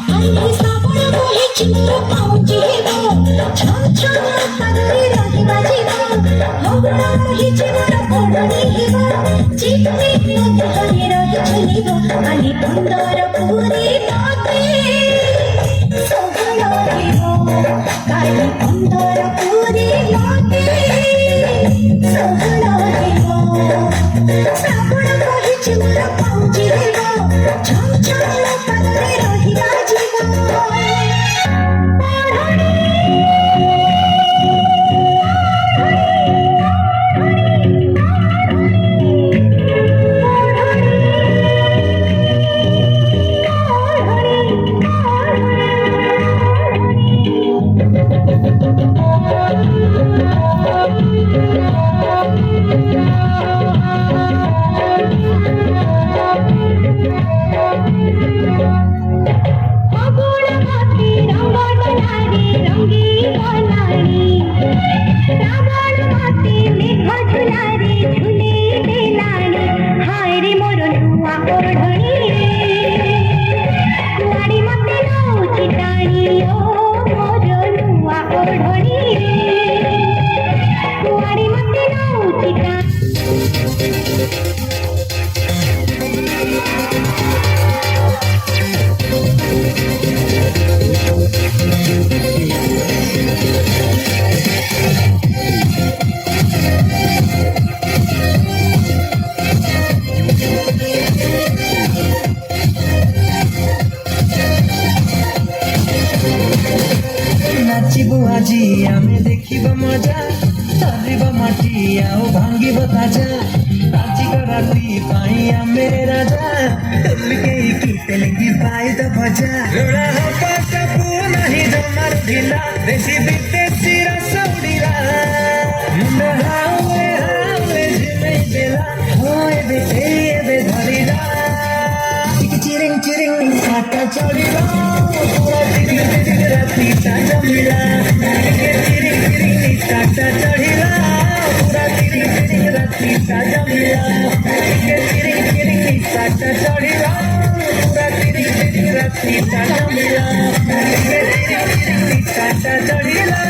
ଖାଲି ଶ୍ରାବଣ ବହିଛି ମୋର ପାଉଁଜି ହେବ ଛଅ ଛଅ ପାଦରେ ରହିବା ଯିବ ହଉନ ରହିଛି ମୋର ପଡ଼ଣି ହେବ ଚିଠି ମୋ ଦେହରେ ରହି ଝୁଲିବ ଖାଲି ପନ୍ଦର ପୁରୀ ମତେ ସହଳ ହେବ କାଲି ପନ୍ଦର ପୁରୀ ମତେ ସହଳ ହେବ ଶ୍ରାବଣ ବହିଛି ମୋର ପାଉଁଜି ହେବ ଛଅ ଛଅ ପାଦରେ ରହିବା ଯିବ नाचिबु आजी आमे देखिब मजा सजिब माटी आउ भांगिब ताजा आजिक राती पाई आमे राजा तेलकेई की तेलगी पाई तो भजा रोड़ा हो पाटपु नहीं जमार ढिला देशी विदेशी रस उड़िला मुंडा हावे झिमेई बेला होए बे धरिला चिरिंग चिरिंग साटा चढ़िला पूरा चिरिंग राती साजा मिला चिरिंग चिरिंग साटा चढ़िला पूरा चिरिंग राती साजा मिला चिरिंग चिरिंग साटा चढ़िला पूरा चिरिंग राती साजा मिला चिरिंग चिरिंग साटा चढ़िला